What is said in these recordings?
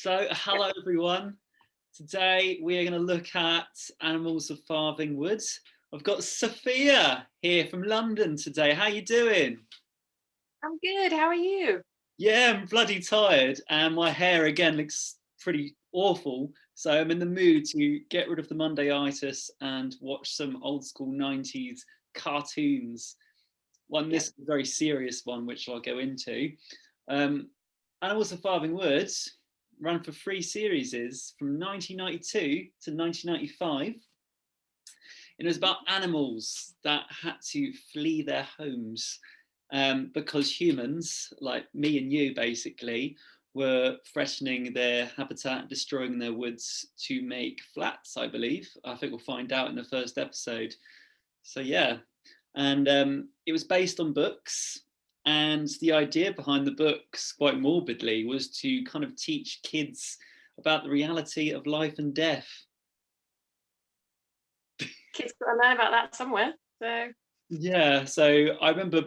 Hello everyone. Today we are going to look at Animals of Farthing Wood. I've got Sophia here from London today. How you doing? I'm good. How are you? Yeah, I'm bloody tired and my hair again looks pretty awful. So I'm in the mood to get rid of the Mondayitis and watch some old school 90s cartoons. This is a very serious one, which I'll go into. Animals of Farthing Wood ran for 3 series from 1992 to 1995. It was about animals that had to flee their homes because humans, like me and you basically, were threatening their habitat, destroying their woods to make flats, I believe. I think we'll find out in the first episode. So yeah, and it was based on books. And the idea behind the books, quite morbidly, was to kind of teach kids about the reality of life and death. Kids got to learn about that somewhere. So yeah, so I remember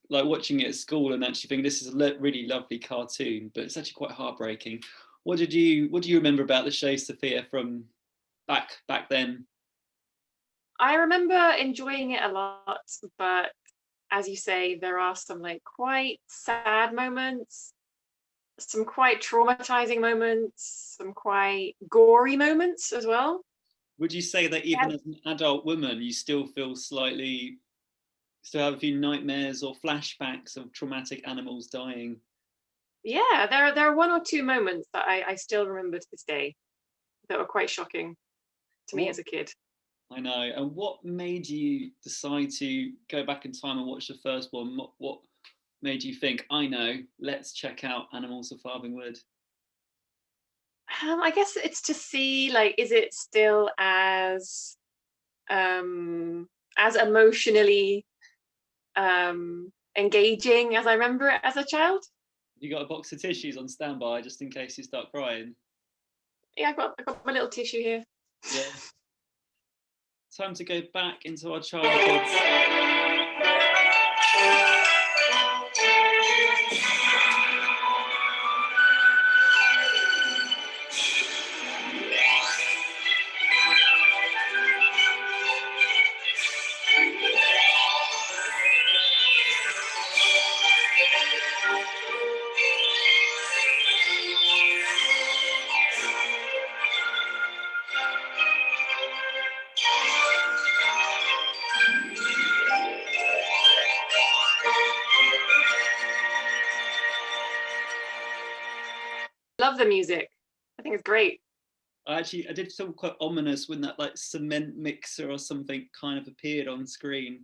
watching it at school and actually thinking this is a really lovely cartoon, but it's actually quite heartbreaking. What do you remember about the show, Sophia, from back then? I remember enjoying it a lot, but as you say, there are some quite sad moments, some quite traumatizing moments, some quite gory moments as well. Would you say that even as an adult woman, you still have a few nightmares or flashbacks of traumatic animals dying? Yeah, there are one or two moments that I still remember to this day that were quite shocking to me as a kid. I know. And what made you decide to go back in time and watch the first one? What made you think, I know, let's check out Animals of Farthing Wood? I guess it's to see, is it still as emotionally engaging as I remember it as a child. You got a box of tissues on standby just in case you start crying? Yeah, I got my little tissue here. Yeah. Time to go back into our childhoods. Love the music. I think it's great. I did feel quite ominous when that cement mixer or something kind of appeared on screen.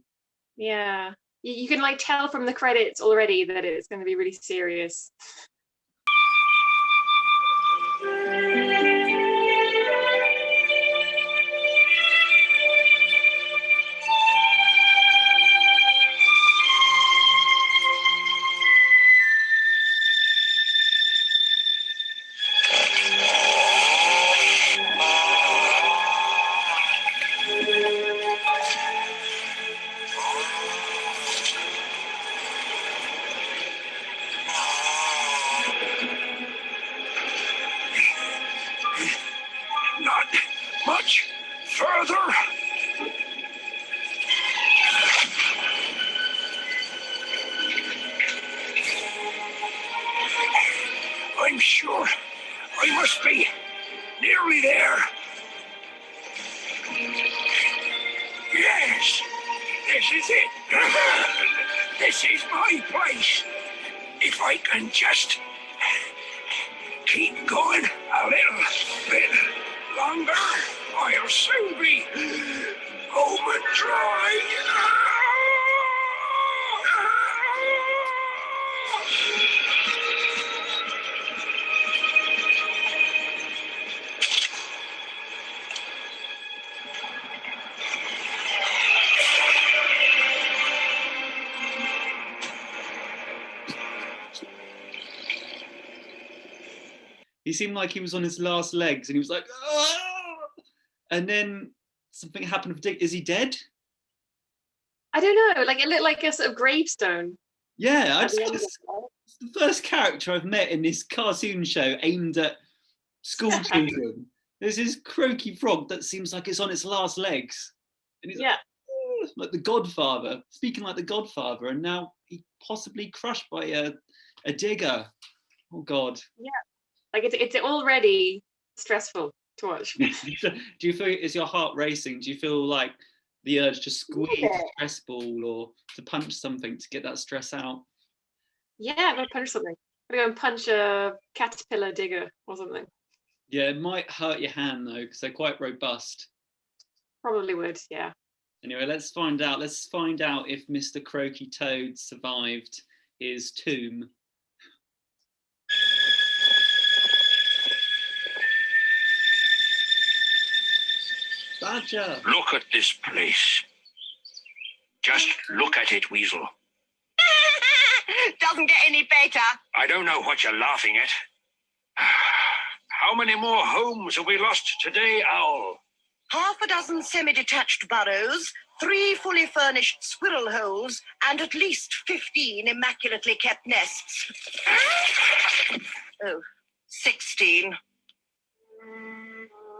Yeah, you can tell from the credits already that it's going to be really serious. Not much further. I'm sure I must be nearly there. Yes, this is it. This is my place. If I can just keep going a little bit longer, I'll soon be home and dry. He seemed like he was on his last legs and he was like, "Ah!" And then something happened. Is he dead? I don't know. It looked like a sort of gravestone. Yeah, it's the first character I've met in this cartoon show aimed at school children. There's this croaky frog that seems like it's on its last legs. And he's like the Godfather, speaking like the Godfather, and now he possibly crushed by a digger. Oh God. Yeah, like it's already stressful to watch. Do you feel, is your heart racing? Do you feel like the urge to squeeze a stress ball or to punch something to get that stress out? Yeah, I'm gonna punch something. I'm gonna punch a caterpillar digger or something. Yeah, it might hurt your hand though, because they're quite robust. Probably would, yeah. Anyway, let's find out. Let's find out if Mr. Croaky Toad survived his tomb. Badger! Look at this place. Just look at it, Weasel. Doesn't get any better. I don't know what you're laughing at. How many more homes have we lost today, Owl? Half a dozen semi-detached burrows, 3 fully furnished squirrel holes, and at least 15 immaculately kept nests. Oh, 16.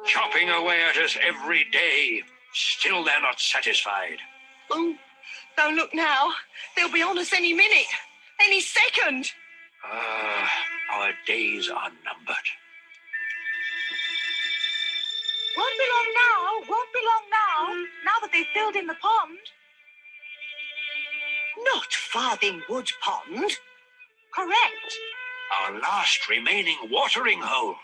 Chopping away at us every day. Still they're not satisfied. Oh, don't look now. They'll be on us any minute, any second. Our days are numbered. Won't be long now, won't be long now, now that they've filled in the pond. Not Farthing Wood Pond. Correct. Our last remaining watering hole.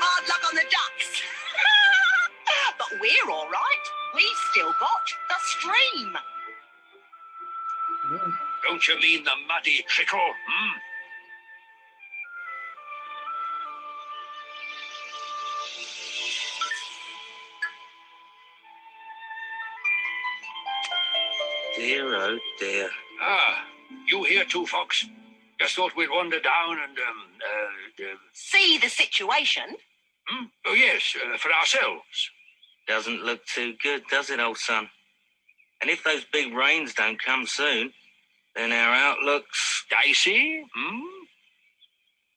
Hard luck on the ducks. But we're all right. We've still got the stream. Don't you mean the muddy trickle? Dear, oh dear. You here too, Fox? Just thought we'd wander down and, See the situation? Oh, yes, for ourselves. Doesn't look too good, does it, old son? And if those big rains don't come soon, then our outlook's Dicey?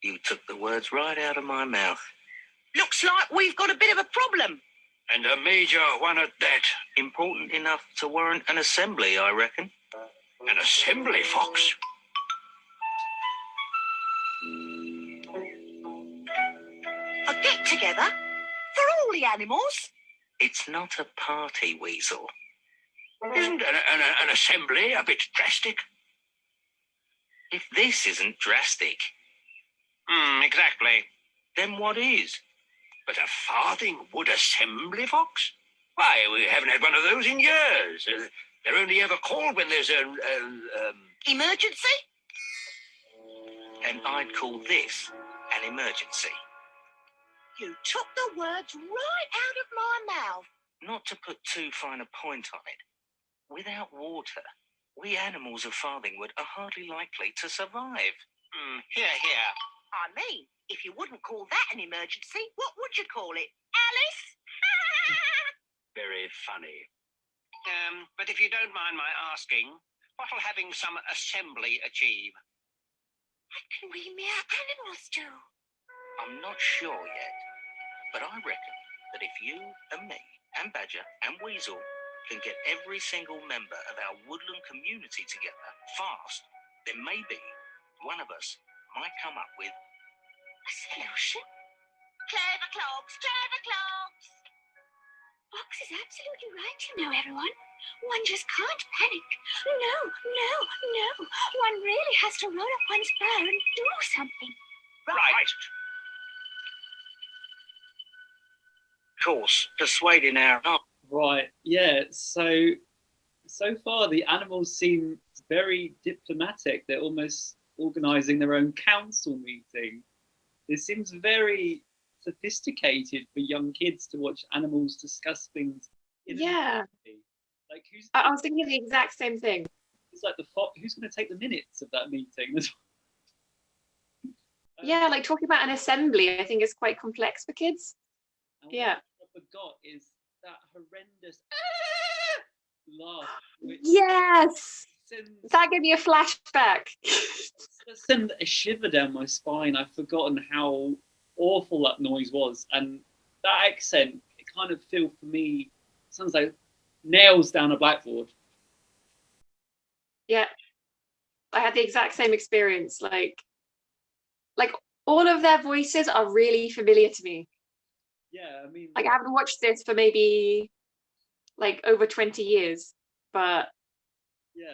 You took the words right out of my mouth. Looks like we've got a bit of a problem. And a major one at that. Important enough to warrant an assembly, I reckon. An assembly, Fox? A get-together for all the animals. It's not a party, Weasel. Isn't an assembly a bit drastic? If this isn't drastic, Exactly. then what is? But a Farthing Wood assembly, Fox? Why, we haven't had one of those in years. They're only ever called when there's Emergency? And I'd call this an emergency. You took the words right out of my mouth. Not to put too fine a point on it, without water, we animals of Farthing Wood are hardly likely to survive. Here. I mean, if you wouldn't call that an emergency, what would you call it? Alice? Very funny. But if you don't mind my asking, what'll having some assembly achieve? What can we mere animals do? I'm not sure yet, but I reckon that if you and me and Badger and Weasel can get every single member of our woodland community together fast, then maybe one of us might come up with A solution? Clever clogs, clever clogs. Fox is absolutely right, you know, everyone. One just can't panic. No. One really has to roll up one's fur and do something. Right. Of course, persuading our... Right, yeah, so far the animals seem very diplomatic. They're almost organising their own council meeting. It seems very sophisticated for young kids to watch animals discuss things. Yeah. Like I was thinking the exact same thing. It's like who's going to take the minutes of that meeting? Yeah, like talking about an assembly, I think is quite complex for kids. Yeah. What I forgot is that horrendous laugh. Which Yes. That gave me a flashback. It sent a shiver down my spine. I've forgotten how awful that noise was, and that accent, it kind of feel for me sounds like nails down a blackboard. Yeah, I had the exact same experience. Like all of their voices are really familiar to me. Yeah, I mean, Like I haven't watched this for maybe like over 20 years, but yeah,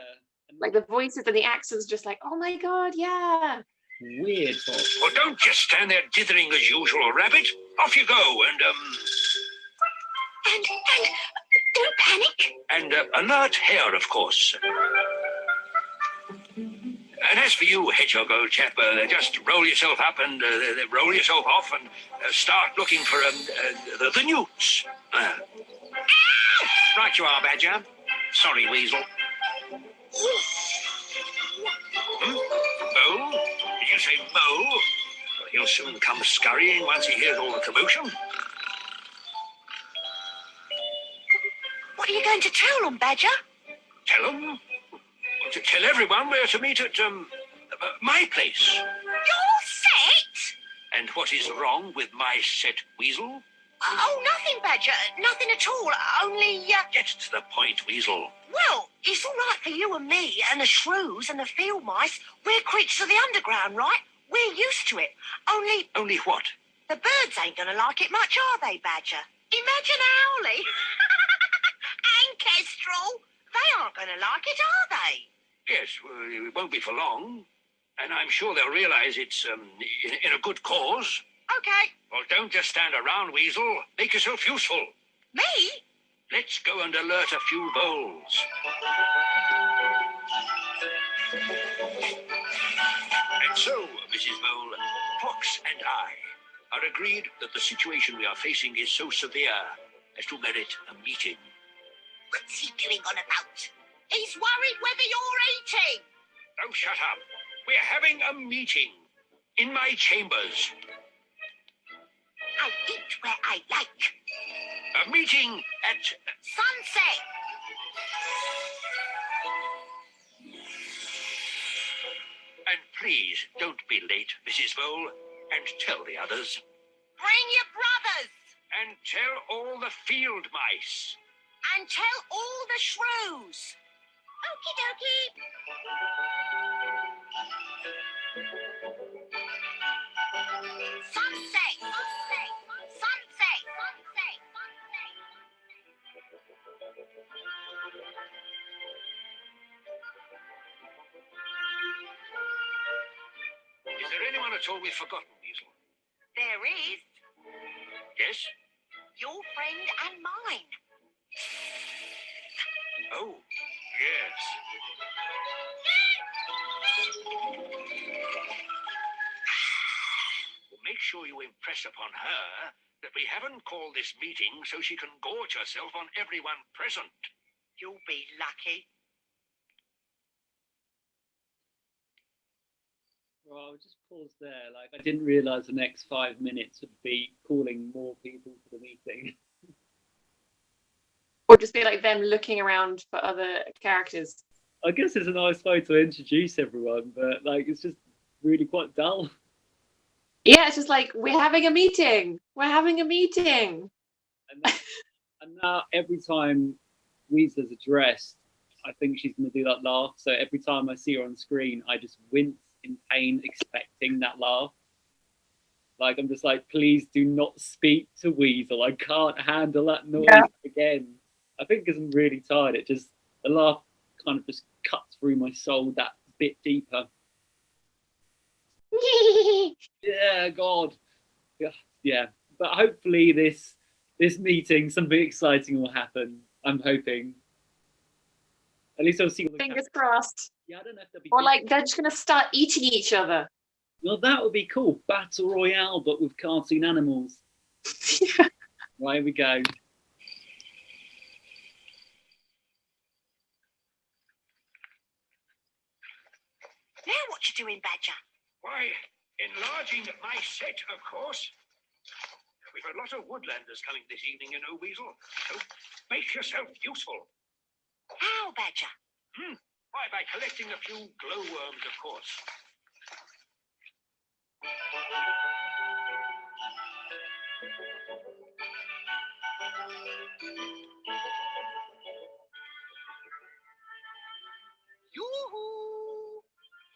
and like the voices and the accents, just like, oh my god, yeah. weird. Well, don't just stand there dithering as usual, Rabbit. Off you go, And don't panic. and alert Hare, of course. And as for you, Hedgehog, old chap, just roll yourself up and roll yourself off and start looking for the newts. Right you are, Badger. Sorry, Weasel. Mo? Did you say Mo? Well, he'll soon come scurrying once he hears all the commotion. What are you going to tell them, Badger? Tell them? To tell everyone where to meet at my place. Your set? And what is wrong with my set, Weasel? Oh, nothing, Badger. Nothing at all. Only, Get to the point, Weasel. well, it's all right for you and me and the shrews and the field mice. We're creatures of the underground, right? We're used to it. Only what? The birds ain't going to like it much, are they, Badger? Imagine Owly and Kestrel. They aren't going to like it, are they? Yes, well, it won't be for long. And I'm sure they'll realise it's in a good cause. Okay. Well, don't just stand around, Weasel. Make yourself useful. Me? Let's go and alert a few voles. And so, Mrs. Vole, Fox and I are agreed that the situation we are facing is so severe as to merit a meeting. What's he doing on about? He's worried whether you're eating. Oh, shut up. We're having a meeting in my chambers. I eat where I like. A meeting at... Sunset. And please, don't be late, Mrs. Vole, and tell the others. Bring your brothers. And tell all the field mice. And tell all the shrews. Okie dokie. Sunset. Sunset. Sunset. Sunset. Is there anyone at all we've forgotten, Weasel? There is Yes? your friend and mine. Oh, yes. Well, make sure you impress upon her that we haven't called this meeting so she can gorge herself on everyone present. You'll be lucky. Well, I'll just pause there. Like, I didn't realise the next 5 minutes would be calling more people to the meeting. Or just be like them looking around for other characters. I guess it's a nice way to introduce everyone, but like it's just really quite dull. Yeah, it's just like, we're having a meeting. We're having a meeting. And now every time Weasel's addressed, I think she's going to do that laugh. So every time I see her on screen, I just wince in pain, expecting that laugh. Like, I'm just like, please do not speak to Weasel. I can't handle that noise again. I think because I'm really tired, the laugh kind of just cuts through my soul that bit deeper. Yeah, God. Yeah. But hopefully this meeting, something exciting will happen. I'm hoping. At least I'll see what the Fingers crossed. Yeah, I don't know if they'll be. Or like they're just gonna start eating each other. Well, that would be cool. Battle Royale, but with cartoon animals. Right, here we go. Now what you doing, Badger? Why, enlarging my set, of course. We've a lot of woodlanders coming this evening, Weasel. So make yourself useful. How, Badger? Why, by collecting a few glowworms, of course. Yoo-hoo!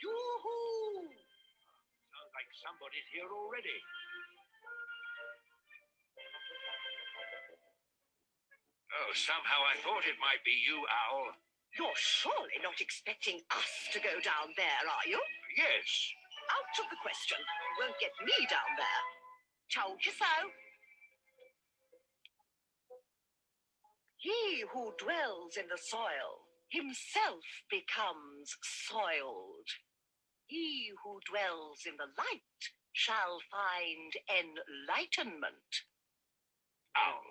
Yoo-hoo! Sounds like somebody's here already. Oh, somehow I thought it might be you, Owl. You're surely not expecting us to go down there, are you? Yes. Out of the question. You won't get me down there. Told you so. He who dwells in the soil himself becomes soiled. He who dwells in the light shall find enlightenment. Owl,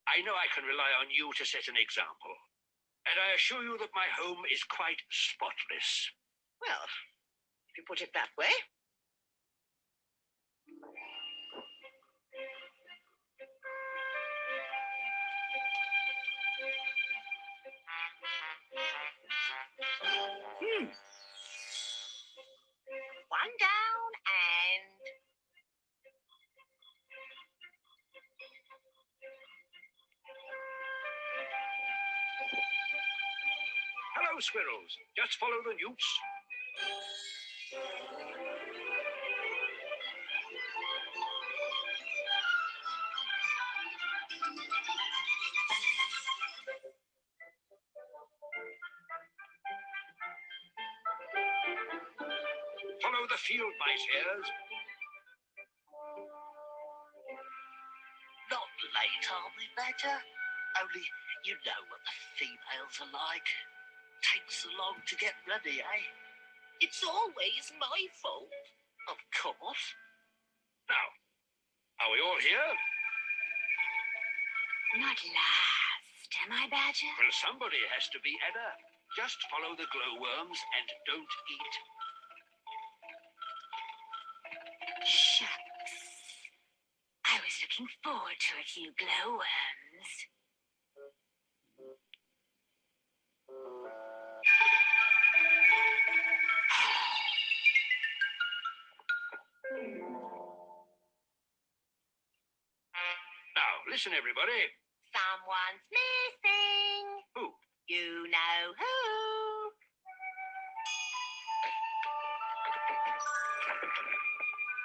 I know I can rely on you to set an example. And I assure you that my home is quite spotless. Well, if you put it that way. One down and... Hello, squirrels. Just follow the newts. Follow the field mice, Hares. Not late, are we, Badger? Only you know what the females are like. Takes so long to get ready, eh? It's always my fault. Of course. Now, are we all here? Not last, am I, Badger? Well, somebody has to be, Ada. Just follow the glowworms and don't eat. Shucks. I was looking forward to a few glowworms. Now, listen, everybody. Someone's missing. Who? You know who.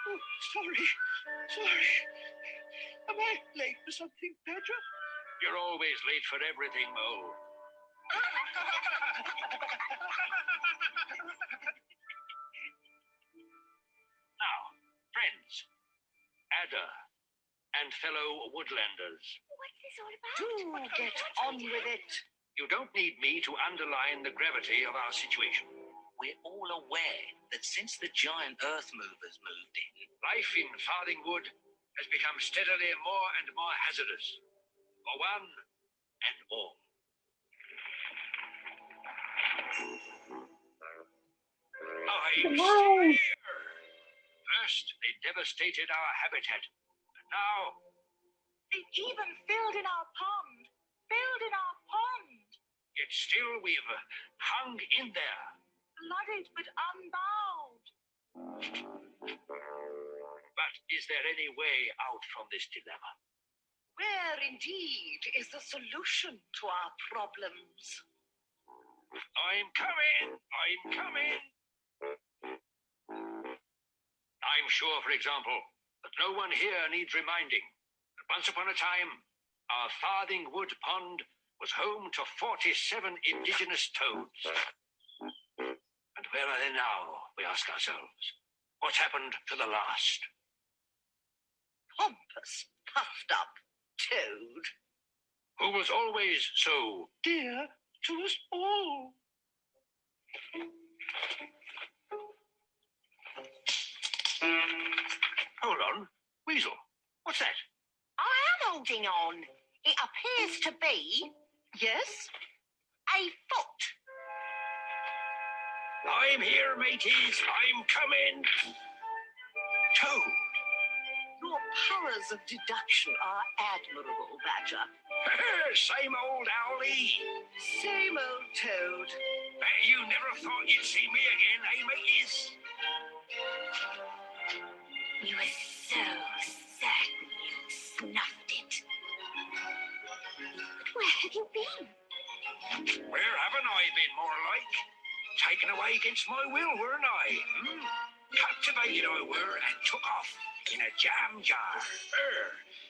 Oh, sorry. Am I late for something, Badger? You're always late for everything, Mole. Now, friends, Ada and fellow woodlanders, What's this all about? Do get on with it. you don't need me to underline the gravity of our situation. We're all aware that since the giant earth movers moved in, Life in Farthing Wood has become steadily more and more hazardous for one and all. I'm still here. First, they devastated our habitat. And now, They even filled in our pond. yet still we've hung in there. Flooded but unbowed. But is there any way out from this dilemma? Where indeed is the solution to our problems? I'm coming. I'm sure, for example, that no one here needs reminding that once upon a time, our Farthing Wood Pond was home to 47 indigenous toads. And where are they now, we ask ourselves? What's happened to the last? Pompous, puffed up toad. Who was always so dear to us all? Hold on. Weasel, what's that? I am holding on. It appears to be, yes, a foot. I'm here, mateys. I'm coming. Toad. Your powers of deduction are admirable, Badger. Same old owlie. Same old toad. Bet you never thought you'd see me again, eh, mateys? You were so certain you snuffed it. But where have you been? Where haven't I been, more like? Taken away against my will, weren't I? Captivated I were and took off in a jam jar.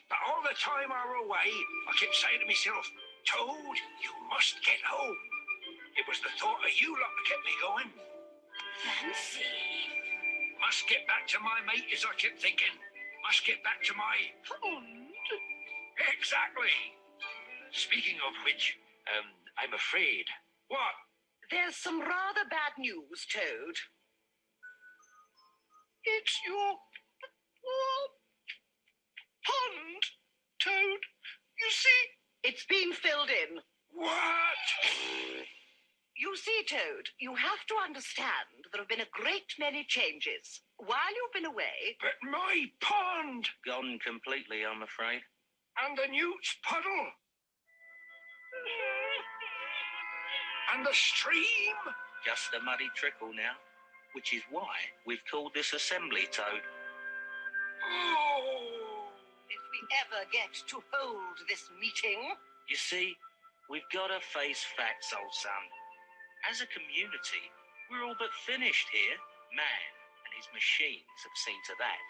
But all the time I were away, I kept saying to myself, Toad, you must get home. It was the thought of you lot that kept me going. Fancy. Must get back to my mate, as I kept thinking. Must get back to my pond. Exactly. Speaking of which, I'm afraid. What? There's some rather bad news, Toad. It's your pond, Toad. You see? It's been filled in. What? You see, Toad, you have to understand there have been a great many changes. While you've been away... But my pond! Gone completely, I'm afraid. And the newt's puddle! And the stream! Just a muddy trickle now, which is why we've called this assembly, Toad. Oh! If we ever get to hold this meeting... You see, we've got to face facts, old son. As a community, we're all but finished here. Man and his machines have seen to that.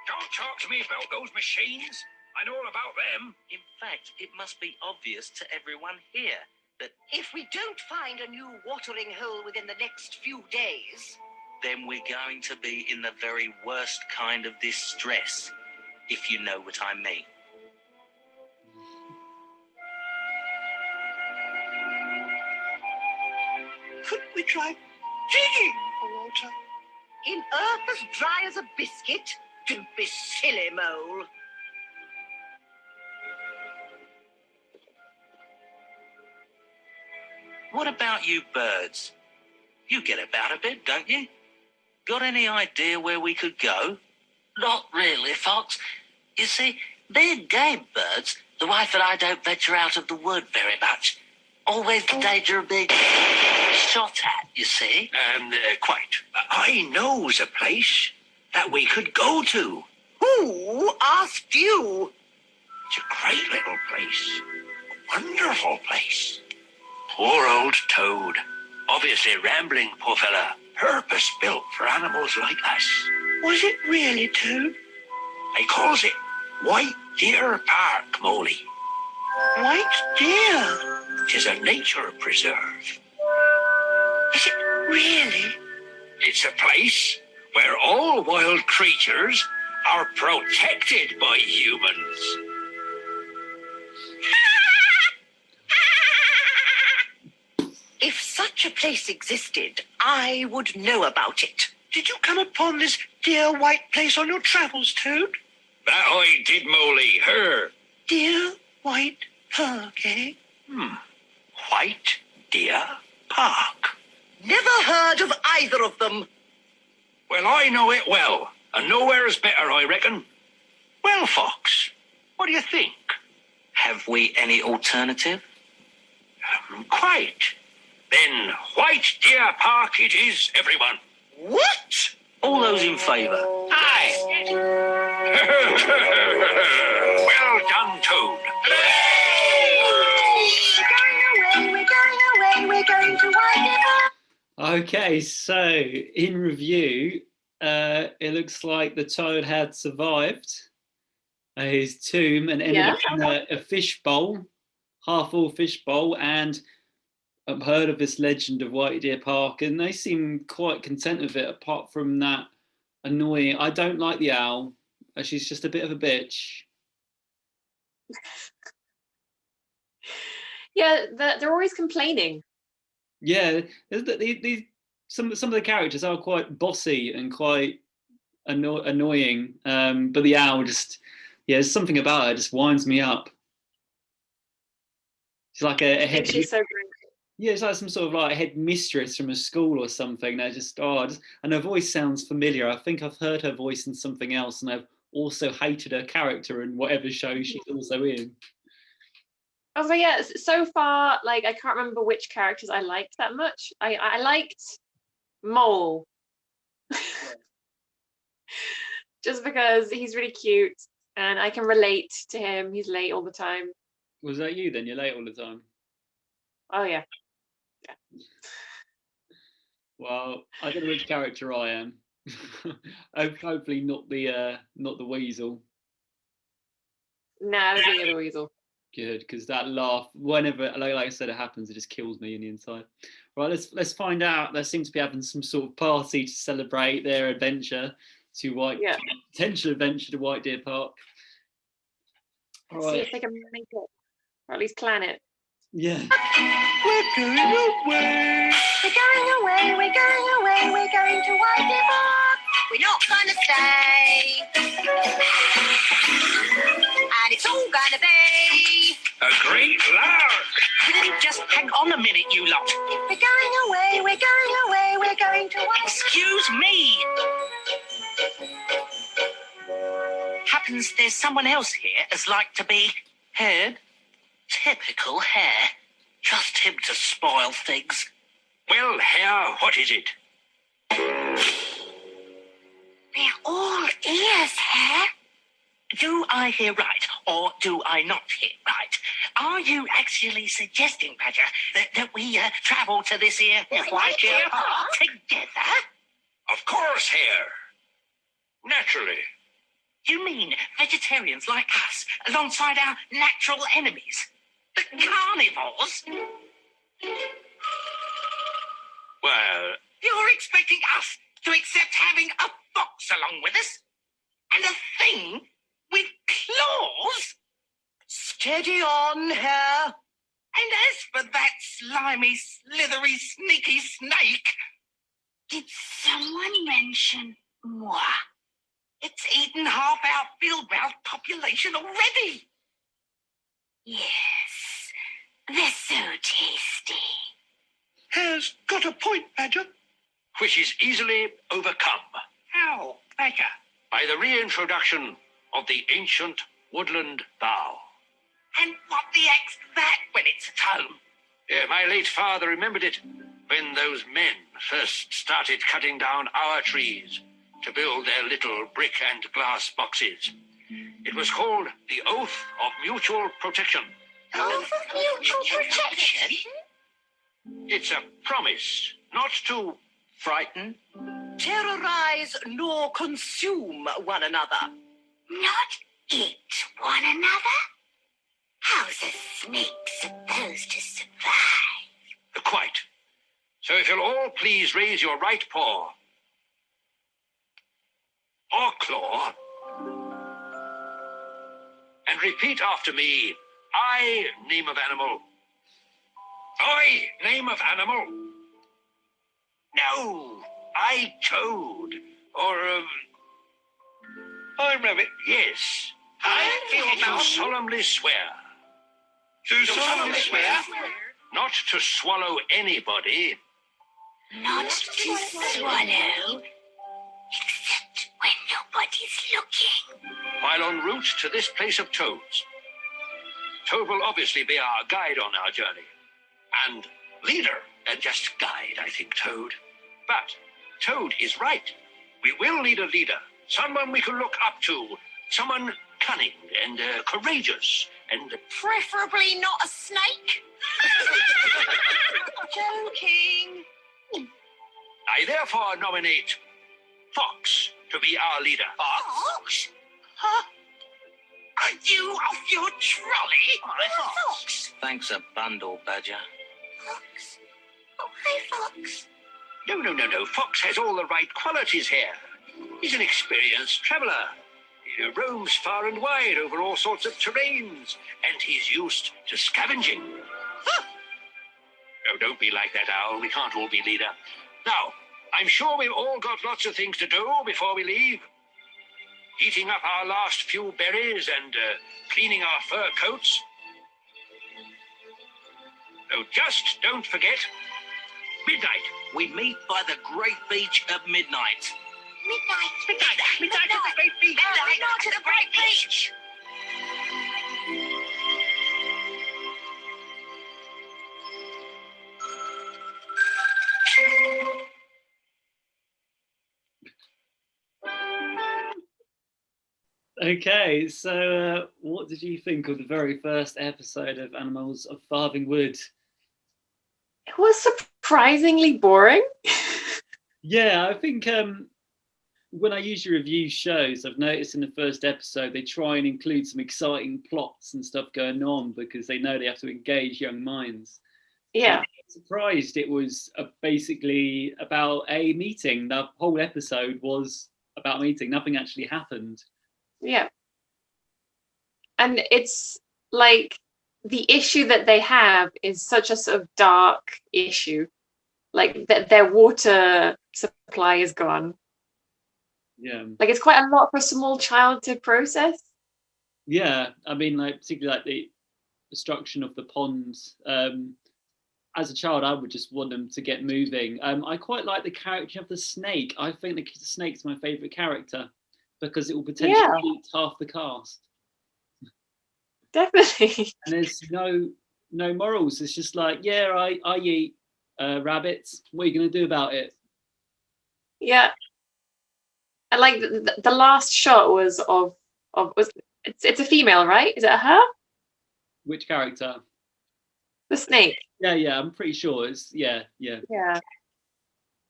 Don't talk to me about those machines. I know all about them. In fact, it must be obvious to everyone here that if we don't find a new watering hole within the next few days... then we're going to be in the very worst kind of distress, if you know what I mean. Couldn't we try digging for water? In earth as dry as a biscuit? Don't be silly, Mole. What about you birds? You get about a bit, don't you? Got any idea where we could go? Not really, Fox. You see, they're game birds, the way that I don't venture out of the wood very much. Always the danger of being shot at, you see. Quite. I knows a place that we could go to. Who asked you? It's a great little place. A wonderful place. Poor old Toad. Obviously rambling, poor fella. Purpose built for animals like us. Was it really, Toad? They calls it White Deer Park, Molly. White Deer? 'Tis a nature preserve. Is it really? It's a place where all wild creatures are protected by humans. If such a place existed, I would know about it. Did you come upon this dear white place on your travels, Toad? That I did, Molly. Her. Dear White Park, eh? White Deer Park. Never heard of either of them. Well, I know it well, and nowhere's better, I reckon. Well, Fox, what do you think? Have we any alternative? Quite. Then White Deer Park it is, everyone. What? All those in favour? Aye. Well done, Toad. We're going to White Deer Park. Okay, so in review, it looks like the Toad had survived his tomb and ended up in a fish bowl, half-full fish bowl, and I've heard of this legend of White Deer Park, and they seem quite content with it, apart from that annoying... I don't like the owl. She's just a bit of a bitch. Yeah, they're always complaining. Yeah, some of the characters are quite bossy and quite annoying, but the owl just... Yeah, there's something about her just winds me up. She's like a head... She's so great. Yeah, it's like some sort of like head mistress from a school or something. They're just, and her voice sounds familiar. I think I've heard her voice in something else, and I've also hated her character in whatever show she's also in. I was like, yeah, so far, like, I can't remember which characters I liked that much. I liked Mole. Just because he's really cute and I can relate to him. He's late all the time. Was that you then? You're late all the time. Oh, yeah. Well, I don't know which character I am. Hopefully not the weasel. Nah, I don't think you're the weasel. Good, because that laugh, whenever, like I said, it happens, it just kills me in the inside. Right, let's find out. They seem to be having some sort of party to celebrate their adventure to potential adventure to White Deer Park. Let's see if they can make it, or at least plan it. Yeah. We're going away. We're going away, we're going away, we're going to White Deer Park. We're not going to stay. And it's all going to be A great lark. Just hang on a minute, you lot. We're going away, we're going away, we're going to White Deer Excuse me. Happens there's someone else here as like to be heard. Typical Hare. Trust him to spoil things. Well, Hare, what is it? We're all ears, Hare. Do I hear right, or do I not hear right? Are you actually suggesting, Badger, that we travel to this here White Deer Park together? Of course, Hare. Naturally. You mean vegetarians like us, alongside our natural enemies? The carnivores? Well, You're expecting us to accept having a fox along with us? And a thing with claws? Steady on, Hare. And as for that slimy, slithery, sneaky snake, Did someone mention moi? it's eaten half our field mouse population already. Yes, they're so tasty. Hare's got a point, Badger. Which is easily overcome How, Badger? by the reintroduction of the ancient woodland bough. And what the X's that when it's at home? Yeah, my late father remembered it when those men first started cutting down our trees to build their little brick and glass boxes. It was called the Oath of Mutual Protection. Oath of mutual protection. It's a promise not to Frighten? Terrorize nor consume one another. Not eat one another? How's a snake supposed to survive? quite. So if you'll all please raise your right paw or claw and repeat after me. I, name of animal. I, name of animal. No, I, toad. Or, I rabbit. Yes. I feel now solemnly swear. To solemnly swear not to swallow anybody. Not to swallow, except when nobody's looking. While en route to this place of toads. Toad will obviously be our guide on our journey. And leader, and just guide, I think, Toad. But Toad is right. We will need a leader, someone we can look up to, someone cunning and courageous and... Preferably not a snake. Joking. I therefore nominate Fox to be our leader. Fox? Huh? Are you off your trolley? Fox. Thanks a bundle, Badger. Fox. Oh, hi, Fox. No. Fox has all the right qualities here. He's an experienced traveller. He roams far and wide over all sorts of terrains, and he's used to scavenging. Huh. Oh, don't be like that, Owl. We can't all be leader. Now, I'm sure we've all got lots of things to do before we leave. Eating up our last few berries and cleaning our fur coats. Oh, just don't forget, midnight. We meet by the great beach at midnight. Midnight at the great beach. Midnight at the great beach. Okay, so what did you think of the very first episode of Animals of Farthing Wood? It was surprisingly boring. Yeah, I think when I usually review shows, I've noticed in the first episode they try and include some exciting plots and stuff going on because they know they have to engage young minds. Yeah. I'm surprised it was basically about a meeting. The whole episode was about a meeting. Nothing actually happened. Yeah. And it's like the issue that they have is such a sort of dark issue. Like that their water supply is gone. Yeah. Like it's quite a lot for a small child to process. Yeah. I mean, like particularly like the destruction of the ponds. As a child, I would just want them to get moving. I quite like the character of the snake. I think the snake's my favourite character because it will potentially eat half the cast. Definitely. And there's no morals. It's just like, yeah, I eat rabbits. What are you going to do about it? Yeah. And like the last shot was it's a female, right? Is it her? Which character? The snake. Yeah, I'm pretty sure it's yeah.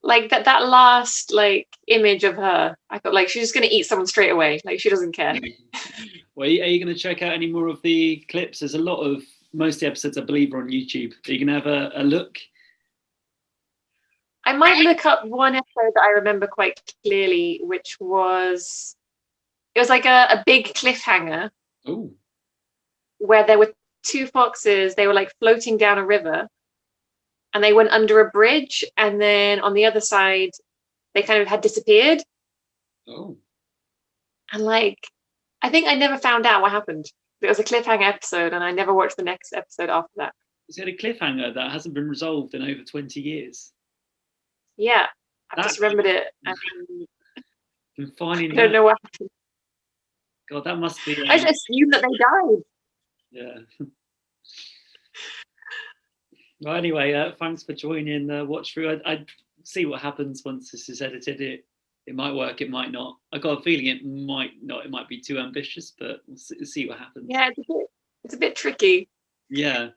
Like that last like image of her, I thought like she's just gonna eat someone straight away. Like she doesn't care. Well, are you going to check out any more of the clips? There's a lot of most of the episodes, I believe, are on YouTube. Are you going to have a look? I might look up one episode that I remember quite clearly, which was like a big cliffhanger. Oh. Where there were two foxes, they were like floating down a river and they went under a bridge, and then on the other side they kind of had disappeared. Oh. And like I think I never found out what happened. It was a cliffhanger episode and I never watched the next episode after that. Is it a cliffhanger that hasn't been resolved in over 20 years? Yeah, I've just remembered it. And I don't know what happened. God, that must be. I just assumed that they died. Yeah. Well, anyway, thanks for joining the watch through. I'd see what happens once this is edited. It might work, it might not. I got a feeling it might not. It might be too ambitious, but we'll see what happens. Yeah, it's a bit tricky. Yeah.